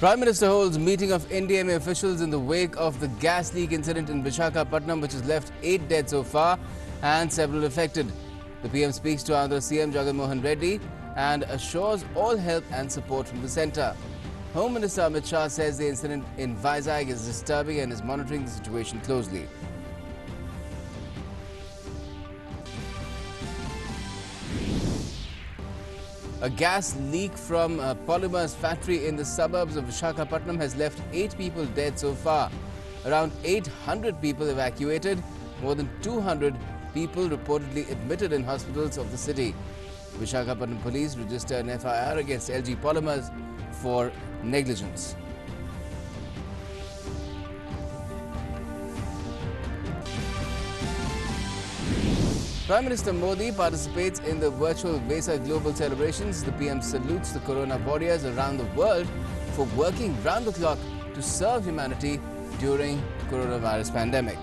Prime Minister holds meeting of NDMA officials in the wake of the gas leak incident in Visakhapatnam, which has left 8 dead so far and several affected. The PM speaks to Andhra CM Jagan Mohan Reddy and assures all help and support from the centre. Home Minister Amit Shah says the incident in Vizag is disturbing and is monitoring the situation closely. A gas leak from a polymers factory in the suburbs of Visakhapatnam has left 8 people dead so far. Around 800 people evacuated, more than 200 people reportedly admitted in hospitals of the city. Visakhapatnam police registered an FIR against LG Polymers for negligence. Prime Minister Modi participates in the virtual Vesak Global celebrations. The PM salutes the Corona warriors around the world for working round the clock to serve humanity during coronavirus pandemic.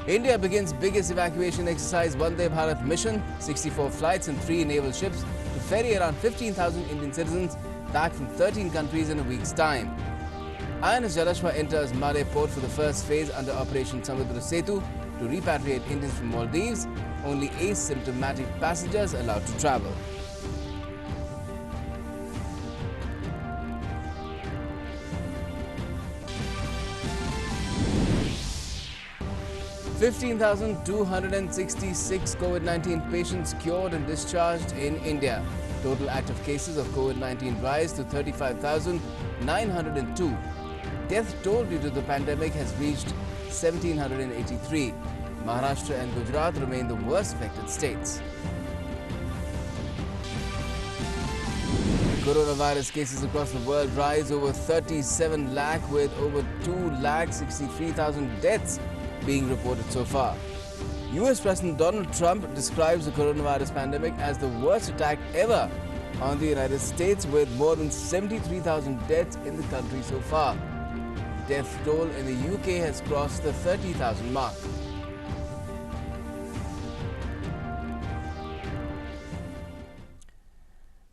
India begins biggest evacuation exercise Vande Bharat mission, 64 flights and 3 naval ships to ferry around 15,000 Indian citizens back from 13 countries in a week's time. INS Jalashwa enters Male port for the first phase under Operation Samudra Setu to repatriate Indians from Maldives. Only asymptomatic passengers allowed to travel. (15,266) COVID-19 patients cured and discharged in India. Total active cases of COVID-19 rise to 35,902. Death toll due to the pandemic has reached 1,783. Maharashtra and Gujarat remain the worst affected states. Coronavirus cases across the world rise over 37 lakh with over 2,63,000 deaths being reported so far. US President Donald Trump describes the coronavirus pandemic as the worst attack ever on the United States, with more than 73,000 deaths in the country so far. Death toll in the UK has crossed the 30,000 mark.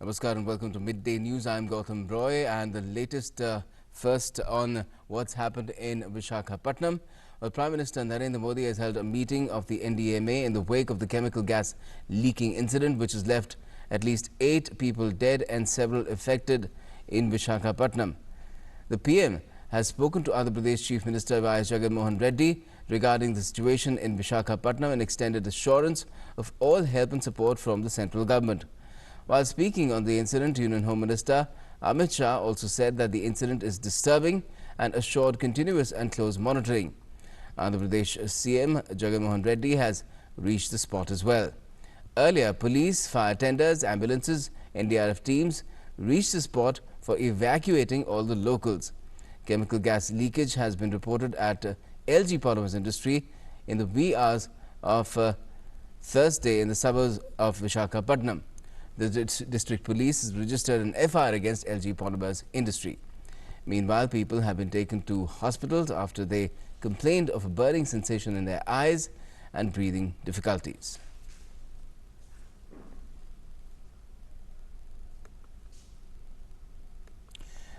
Namaskar and welcome to Midday News. I am Gautam Roy, and the latest first on what's happened in Visakhapatnam. Well, Prime Minister Narendra Modi has held a meeting of the NDMA in the wake of the chemical gas leaking incident, which has left at least 8 people dead and several affected in Visakhapatnam. The PM has spoken to Andhra Pradesh Chief Minister Y.S. Jagan Mohan Reddy regarding the situation in Visakhapatnam and extended assurance of all help and support from the central government. While speaking on the incident, Union Home Minister Amit Shah also said that the incident is disturbing and assured continuous and close monitoring. Andhra Pradesh CM Jagan Mohan Reddy has reached the spot as well. Earlier, police, fire tenders, ambulances, NDRF teams reached the spot for evacuating all the locals. Chemical gas leakage has been reported at LG Polymers Industry in the wee hours of Thursday in the suburbs of Visakhapatnam. The district police has registered an FIR against LG Polymers Industry. Meanwhile, people have been taken to hospitals after they complained of a burning sensation in their eyes and breathing difficulties.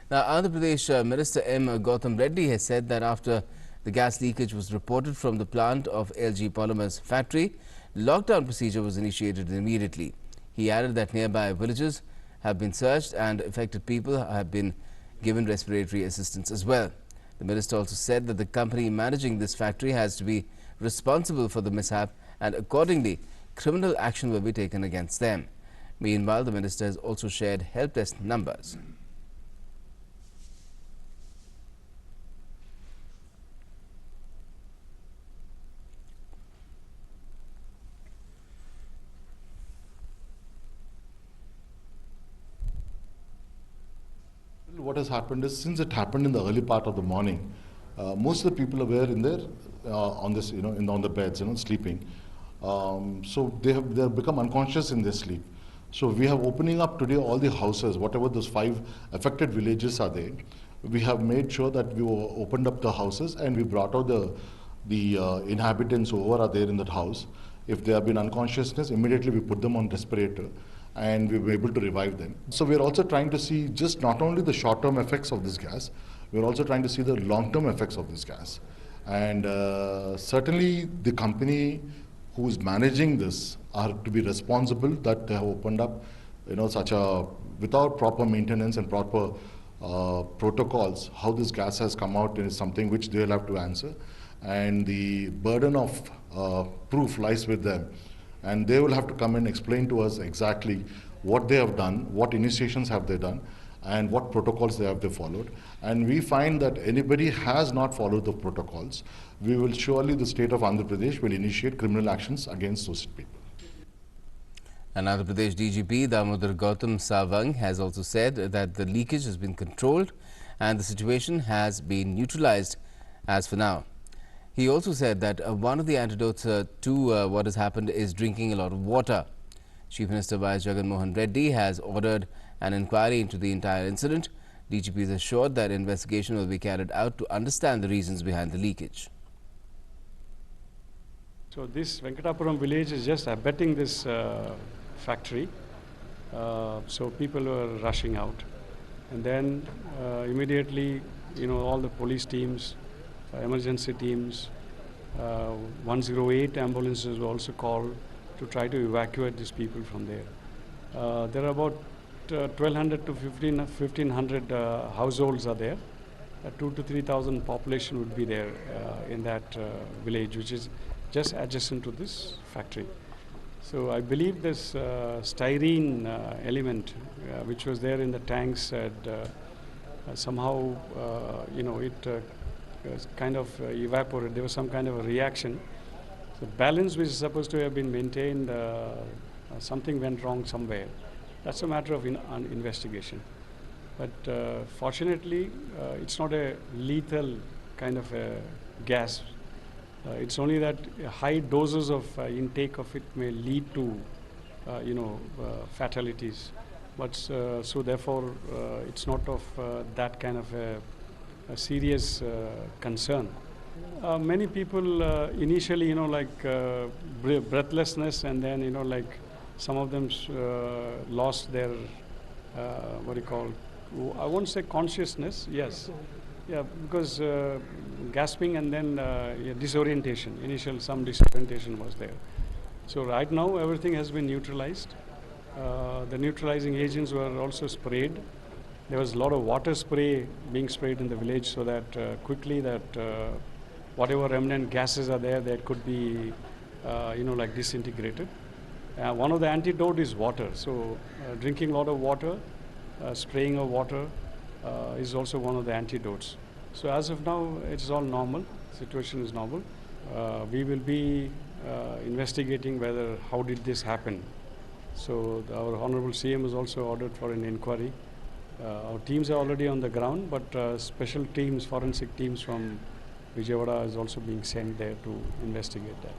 Now, Andhra Pradesh Minister M. Gautam Reddy has said that after the gas leakage was reported from the plant of LG Polymers factory, lockdown procedure was initiated immediately. He added that nearby villages have been searched and affected people have been given respiratory assistance as well. The minister also said that the company managing this factory has to be responsible for the mishap, and accordingly, criminal action will be taken against them. Meanwhile, the minister has also shared help desk numbers. What has happened is, since it happened in the early part of the morning, most of the people were in there on this, on the beds, sleeping. So they have become unconscious in their sleep. So we have opening up today all the houses, whatever those 5 affected villages are there. we have made sure that we opened up the houses and we brought out the inhabitants who are there in that house. If they have been unconsciousness, immediately we put them on respirator and we were able to revive them. So we are also trying to see just not only the short-term effects of this gas, we are also trying to see the long-term effects of this gas. And certainly the company who is managing this are to be responsible that they have opened up, such a, without proper maintenance and proper protocols, how this gas has come out is something which they'll have to answer. And the burden of proof lies with them. And they will have to come and explain to us exactly what they have done, what initiations have they done, and what protocols they followed. And we find that anybody has not followed the protocols, we will surely, the state of Andhra Pradesh will initiate criminal actions against those people. And Andhra Pradesh DGP Damodar Gautam Sawang has also said that the leakage has been controlled and the situation has been neutralized as for now. He also said that one of the antidotes to what has happened is drinking a lot of water. Chief Minister Y.S. Jagan Mohan Reddy has ordered an inquiry into the entire incident. DGP is assured that investigation will be carried out to understand the reasons behind the leakage. So this Venkatapuram village is just abetting this factory. So people were rushing out. And then immediately, all the police teams, emergency teams, 108 ambulances were also called to try to evacuate these people from there. There are about 1,200 to 1,500 households are there. 2,000 to 3,000 population would be there in that village, which is just adjacent to this factory. So I believe this styrene element, which was there in the tanks, had somehow, it kind of evaporated. There was some kind of a reaction. The balance which is supposed to have been maintained, something went wrong somewhere. That's a matter of investigation. But fortunately, it's not a lethal kind of a gas. It's only that high doses of intake of it may lead to, fatalities. But so therefore, it's not of that kind of a serious concern. Many people initially, breathlessness, and then, some of them lost their, I won't say consciousness, yes. Yeah, because gasping and then disorientation, some disorientation was there. So right now everything has been neutralized. The neutralizing agents were also sprayed. There was a lot of water spray being sprayed in the village so that quickly that whatever remnant gases are there, that could be, disintegrated. One of the antidote is water. So drinking a lot of water, spraying of water is also one of the antidotes. So as of now, it's all normal. Situation is normal. We will be investigating how did this happen. So our Honorable CM has also ordered for an inquiry. Our teams are already on the ground, but special teams, forensic teams from Vijayawada is also being sent there to investigate that.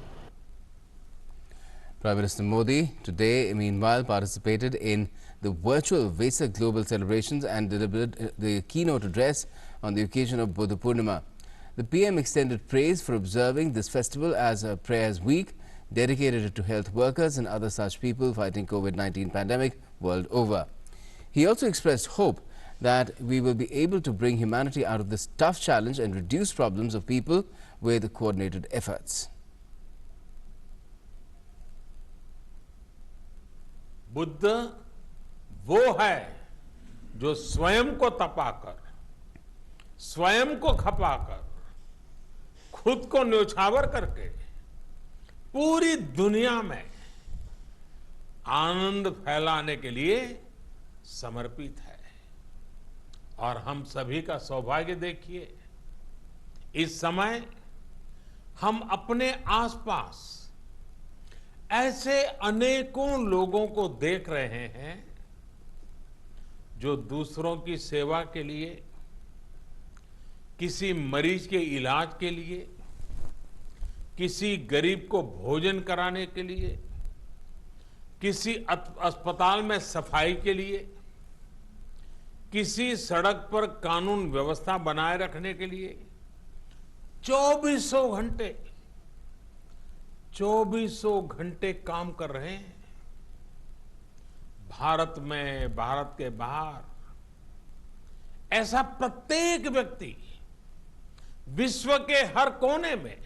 Prime Minister Modi today, meanwhile, participated in the virtual Vesak Global celebrations and delivered the keynote address on the occasion of Buddha Purnima. The PM extended praise for observing this festival as a prayers week, dedicated to health workers and other such people fighting COVID-19 pandemic world over. He also expressed hope that we will be able to bring humanity out of this tough challenge and reduce problems of people with coordinated efforts. Buddha वो है जो स्वयं को तपाकर, स्वयं को खपाकर, खुद को न्योछावर करके पूरी दुनिया में आनंद फैलाने के लिए समर्पित है। और हम सभी का सौभाग्य देखिए, इस समय हम अपने आसपास ऐसे अनेकों लोगों को देख रहे हैं जो दूसरों की सेवा के लिए, किसी मरीज के इलाज के लिए, किसी गरीब को भोजन कराने के लिए, किसी अस्पताल में सफाई के लिए, किसी सड़क पर कानून व्यवस्था बनाए रखने के लिए 2400 घंटे काम कर रहे हैं। भारत में, भारत के बाहर ऐसा प्रत्येक व्यक्ति, विश्व के हर कोने में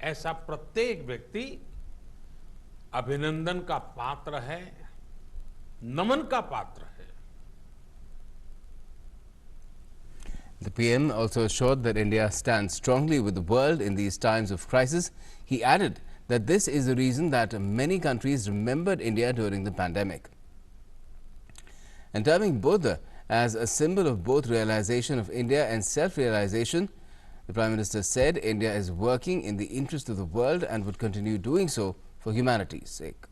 ऐसा प्रत्येक व्यक्ति अभिनंदन का पात्र है, नमन का पात्र है। The PM also assured that India stands strongly with the world in these times of crisis. He added that this is the reason that many countries remembered India during the pandemic. And terming Buddha as a symbol of both realization of India and self-realization, the Prime Minister said India is working in the interest of the world and would continue doing so for humanity's sake.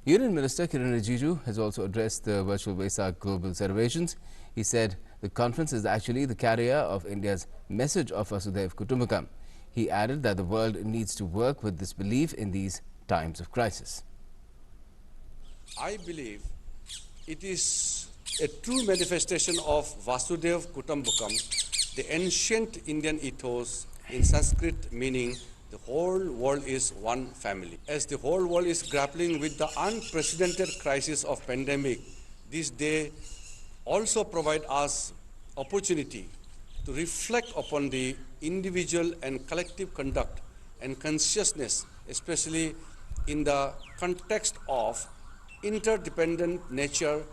Union Minister Kiren Rijiju has also addressed the virtual Vesak global celebrations. He said the conference is actually the carrier of India's message of Vasudhaiva Kutumbakam. He added that the world needs to work with this belief in these times of crisis. I believe it is a true manifestation of Vasudhaiva Kutumbakam, the ancient Indian ethos, in Sanskrit meaning the whole world is one family. As the whole world is grappling with the unprecedented crisis of pandemic, this day also provide us opportunity to reflect upon the individual and collective conduct and consciousness, especially in the context of interdependent nature,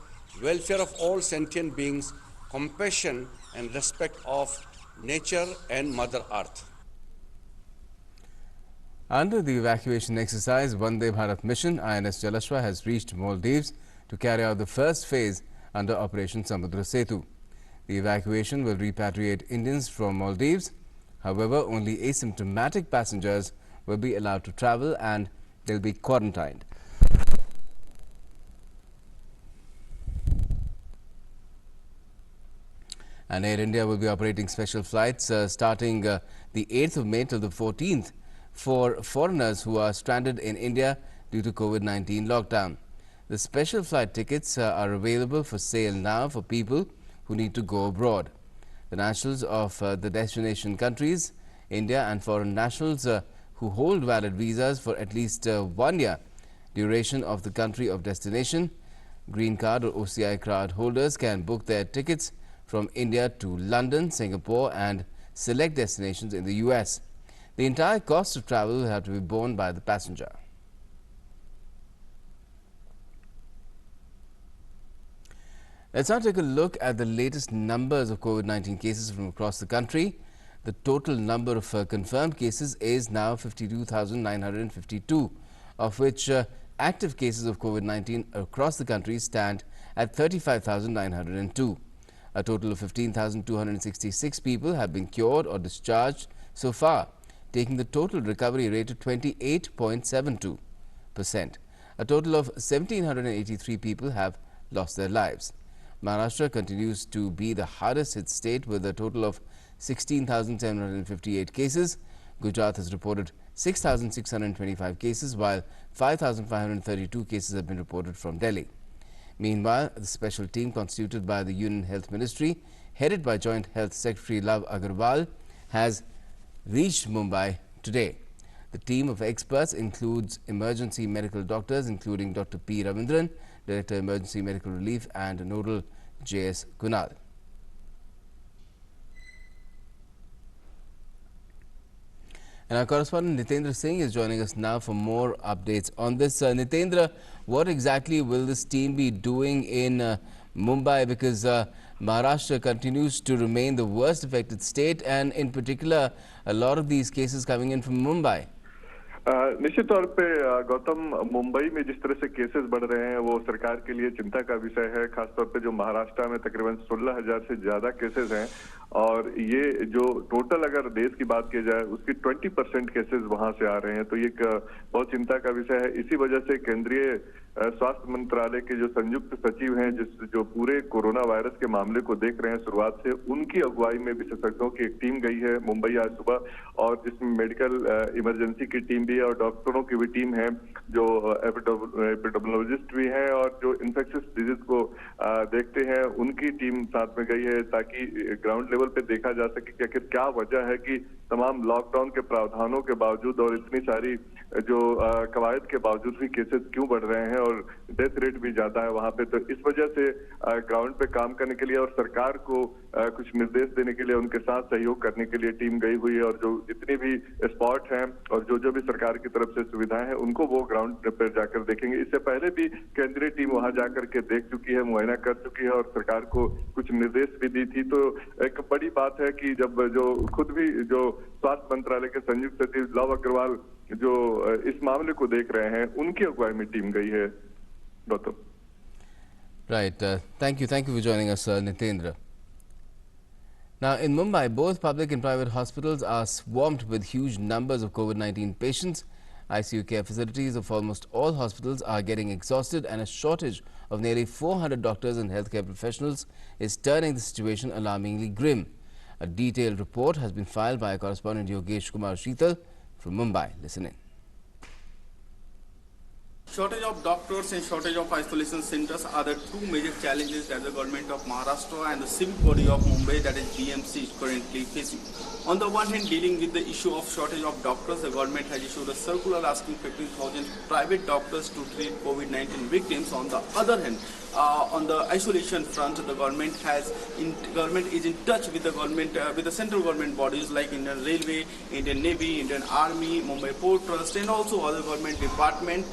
welfare of all sentient beings, compassion and respect of nature and Mother Earth. Under the evacuation exercise, Vande Bharat mission, INS Jalashwa has reached Maldives to carry out the first phase under Operation Samudra Setu. The evacuation will repatriate Indians from Maldives. However, only asymptomatic passengers will be allowed to travel and they'll be quarantined. And Air India will be operating special flights starting the 8th of May till the 14th for foreigners who are stranded in India due to COVID-19 lockdown. The special flight tickets are available for sale now for people who need to go abroad. The nationals of the destination countries, India, and foreign nationals who hold valid visas for at least 1 year duration of the country of destination, green card or OCI card holders can book their tickets from India to London, Singapore and select destinations in the US. The entire cost of travel will have to be borne by the passenger. Let's now take a look at the latest numbers of COVID-19 cases from across the country. The total number of confirmed cases is now 52,952, of which active cases of COVID-19 across the country stand at 35,902. A total of 15,266 people have been cured or discharged so far, taking the total recovery rate to 28.72%. A total of 1,783 people have lost their lives. Maharashtra continues to be the hardest hit state with a total of 16,758 cases. Gujarat has reported 6,625 cases, while 5,532 cases have been reported from Delhi. Meanwhile, the special team constituted by the Union Health Ministry, headed by Joint Health Secretary Love Agarwal, has reached Mumbai today. The team of experts includes emergency medical doctors, including Dr. P. Ravindran, Director Emergency Medical Relief, and Nodal J.S. Kunal. And our correspondent Nitendra Singh is joining us now for more updates on this. Nitendra, what exactly will this team be doing in Mumbai? Because Maharashtra continues to remain the worst affected state, and in particular, a lot of these cases coming in from Mumbai. निश्चित तौर पे गौतम, मुंबई में जिस तरह से cases बढ़ रहे हैं वो सरकार के लिए चिंता का विषय है। खासतौर पे जो महाराष्ट्र में तकरीबन 16,000 से ज्यादा केसेस हैं और ये जो टोटल अगर देश की बात की जाए उसकी 20% केसेस वहां से आ रहे हैं, तो ये एक बहुत चिंता का विषय है। इसी वजह से केंद्रीय स्वास्थ्य मंत्रालय के जो संयुक्त सचिव हैं, जो पूरे कोरोना वायरस के मामले को देख रहे हैं शुरुआत से, उनकी अगुवाई में विशेषज्ञों की एक टीम गई है मुंबई आज सुबह, और जिसमें मेडिकल इमरजेंसी की टीम एनडीए और डॉक्टरों की भी टीम है, जो एपिडेमियोलॉजिस्ट भी हैं और जो इन्फेक्शियस डिजीज को देखते हैं, उनकी टीम साथ में गई है ताकि ग्राउंड लेवल पे देखा जा सके कि आखिर क्या वजह है कि तमाम लॉकडाउन के प्रावधानों के बावजूद और इतनी सारी जो कवायद के बावजूद भी केसेस क्यों बढ़ रहे हैं और डेथ रेट भी ज्यादा है वहां पे। तो इस वजह से ग्राउंड पे काम करने के लिए और सरकार को कुछ निर्देश देने के लिए उनके साथ सहयोग करने के लिए टीम गई हुई है, और जो जितनी भी स्पॉट हैं और जो भी सरकार की तरफ से सुविधाएं हैं उनको वो ग्राउंड पर जाकर देखेंगे। इससे पहले भी केंद्रीय टीम वहां जाकर के देख चुकी है, मुआयना कर चुकी है और सरकार को कुछ निर्देश भी दी थी। तो एक बड़ी बात है कि जब जो खुद भी जो स्वास्थ्य मंत्रालय के संयुक्त सचिव लव अग्रवाल जो इस मामले को देख रहे हैं, उनकी अगुवाई में टीम गई है। Gautam, Right. Thank you for joining us, Nitendra. Now, in Mumbai, both public and private hospitals are swamped with huge numbers of COVID-19 patients. ICU care facilities of almost all hospitals are getting exhausted, and a shortage of nearly 400 doctors and healthcare professionals is turning the situation alarmingly grim. A detailed report has been filed by our correspondent Yogesh Kumar Sheetal from Mumbai. Listen in. Shortage of doctors and shortage of isolation centers are the two major challenges that the government of Maharashtra and the civic body of Mumbai, that is BMC, is currently facing. On the one hand, dealing with the issue of shortage of doctors, the government has issued a circular asking 15,000 private doctors to treat COVID-19 victims. On the other hand, on the isolation front, the government is in touch with the government, with the central government bodies like Indian Railway, Indian Navy, Indian Army, Mumbai Port Trust, and also other government departments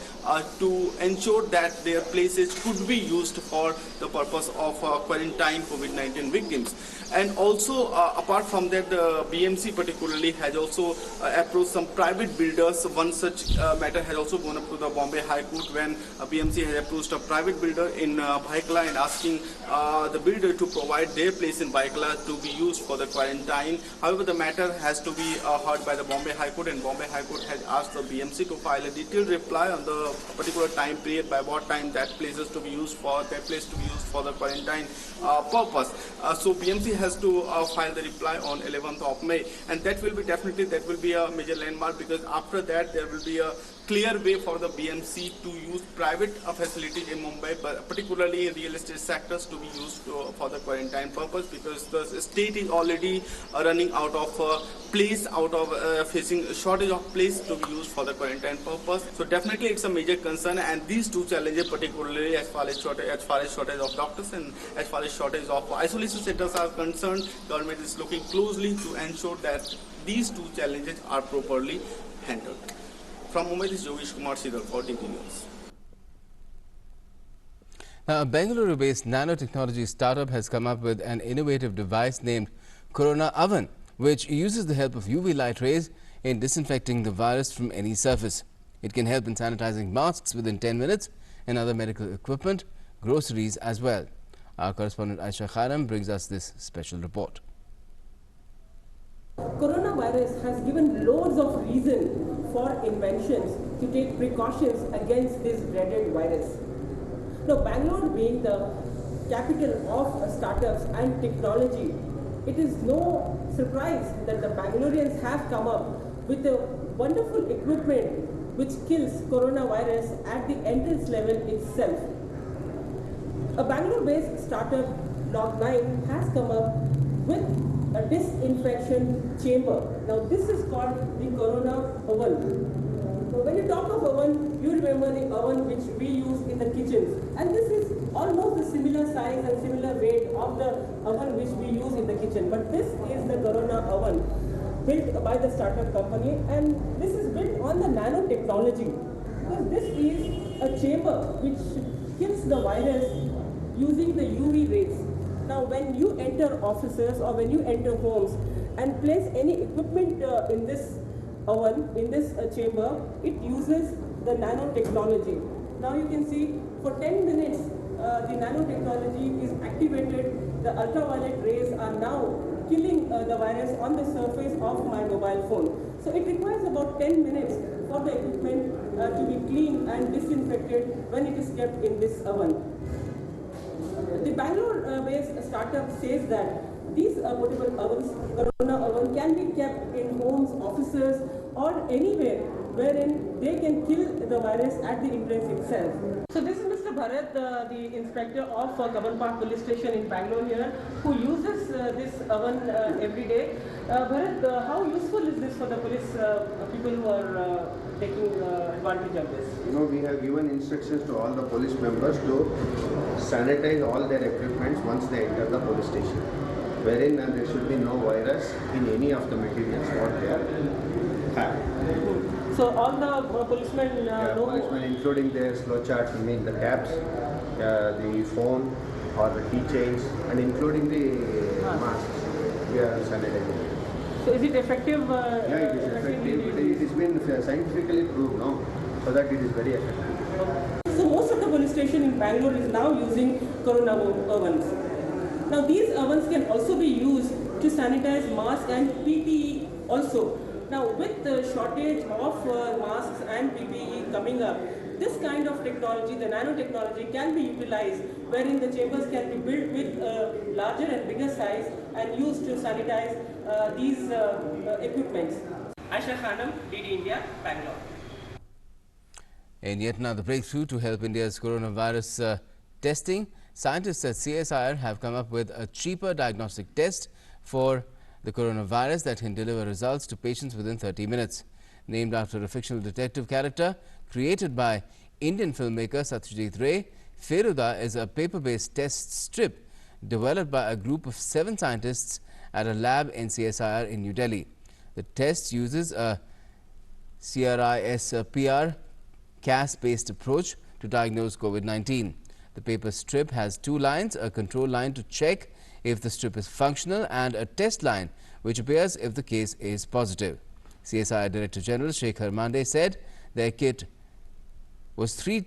to ensure that their places could be used for the purpose of quarantine COVID-19 victims. And also, apart from that, the BMC particularly has also approached some private builders. One such matter has also gone up to the Bombay High Court when BMC has approached a private builder in Bhaikala and asking the builder to provide their place in Bhaikala to be used for the quarantine. However, the matter has to be heard by the Bombay High Court, and Bombay High Court has asked the BMC to file a detailed reply on the particular time period, by what time that place is to be used for, the quarantine purpose. So BMC has to file the reply on 11th of May, and that will be a major landmark, because after that there will be a clear way for the BMC to use private facilities in Mumbai, but particularly in real estate sectors, to be used for the quarantine purpose, because the state is already running out of place, facing a shortage of place to be used for the quarantine purpose. So definitely it's a major concern, and these two challenges, particularly as far as shortage of doctors and as far as shortage of isolation centers are concerned, government is looking closely to ensure that these two challenges are properly handled. From Mumbai, this is Yogesh Kumar Sheetal for DP News. Now, a Bengaluru-based nanotechnology startup has come up with an innovative device named Corona Oven, which uses the help of UV light rays in disinfecting the virus from any surface. It can help in sanitizing masks within 10 minutes and other medical equipment, groceries as well. Our correspondent Aisha Kharam brings us this special report. Coronavirus has given loads of reason for inventions to take precautions against this dreaded virus. Now, Bangalore being the capital of startups and technology, it is no surprise that the Bangaloreans have come up with a wonderful equipment which kills coronavirus at the entrance level itself. A Bangalore-based startup, Log9, has come up with a disinfection chamber. Now, this is called the Corona Oven. So when you talk of oven, you remember the oven which we use in the kitchens, and this is almost the similar size and similar weight of the oven which we use in the kitchen. But this is the Corona Oven, built by the startup company, and this is built on the nanotechnology, because this is a chamber which kills the virus using the UV rays. Now, when you enter offices or when you enter homes and place any equipment in this oven, in this chamber, it uses the nanotechnology. Now you can see for 10 minutes the nanotechnology is activated. The ultraviolet rays are now killing the virus on the surface of my mobile phone. So it requires about 10 minutes for the equipment to be cleaned and disinfected when it is kept in this oven. The Bangalore-based startup says that these portable ovens, Corona Oven, can be kept in homes, offices, or anywhere wherein they can kill the virus at the entrance itself. So this is Mr. Bharat, the inspector of Kaban Park Police Station in Bangalore here, who uses this oven every day. Bharat, how useful is this for the police people who are taking advantage of this? We have given instructions to all the police members to sanitize all their equipments once they enter the police station, wherein there should be no virus in any of the materials what they are having. So all the policemen know... Policemen, including their slow charts, the caps, the phone or the keychains, and including the masks, we are sanitizing. So is it effective? Yeah, it is effective. It has been scientifically proved, no? So that it is very effective. So most of the police station in Bangalore is now using Corona ovens. Now these ovens can also be used to sanitize masks and PPE also. Now with the shortage of masks and PPE coming up, this kind of technology, the nanotechnology, can be utilized, wherein the chambers can be built with larger and bigger size and used to sanitize these equipments. Aisha Khanam, DD India, Bangalore. In yet another breakthrough to help India's coronavirus testing, scientists at CSIR have come up with a cheaper diagnostic test for the coronavirus that can deliver results to patients within 30 minutes. Named after a fictional detective character created by Indian filmmaker Satyajit Ray, Feruda is a paper-based test strip developed by a group of 7 scientists at a lab in CSIR in New Delhi. The test uses a CRISPR Cas-based approach to diagnose COVID-19. The paper strip has 2 lines, a control line to check if the strip is functional and a test line which appears if the case is positive. CSIR Director General Shekhar Mande said their kit was 3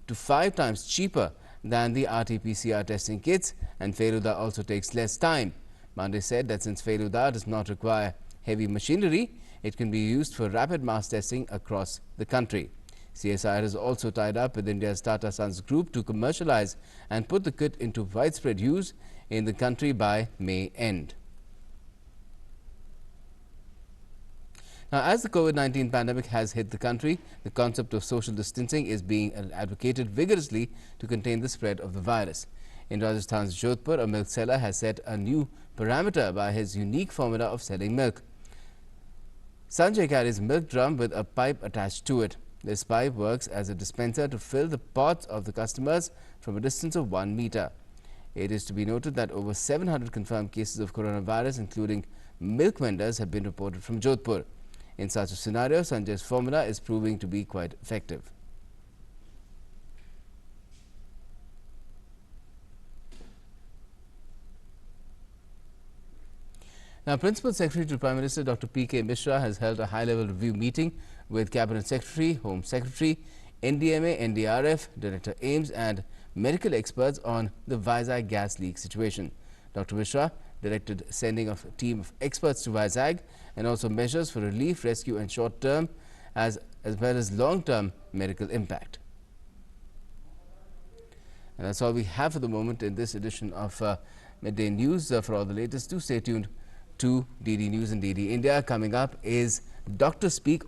to 5 times cheaper than the RT-PCR testing kits, and Feruda also takes less time. Mande said that since Feruda does not require heavy machinery, it can be used for rapid mass testing across the country. CSIR has also tied up with India's Tata Sons Group to commercialize and put the kit into widespread use in the country by May end. Now, as the COVID-19 pandemic has hit the country, the concept of social distancing is being advocated vigorously to contain the spread of the virus. In Rajasthan's Jodhpur, a milk seller has set a new parameter by his unique formula of selling milk. Sanjay carries a milk drum with a pipe attached to it. This pipe works as a dispenser to fill the pots of the customers from a distance of 1 meter. It is to be noted that over 700 confirmed cases of coronavirus, including milk vendors, have been reported from Jodhpur. In such a scenario, Sanjay's formula is proving to be quite effective. Now, Principal Secretary to Prime Minister Dr. P.K. Mishra has held a high-level review meeting with Cabinet Secretary, Home Secretary, NDMA, NDRF, Director AIIMS and medical experts on the Vizag gas leak situation. Dr. Mishra directed sending of a team of experts to Vizag and also measures for relief, rescue and short-term as well as long-term medical impact. And that's all we have for the moment in this edition of Midday News. For all the latest, do stay tuned to DD News and DD India. Coming up is Dr. Speak.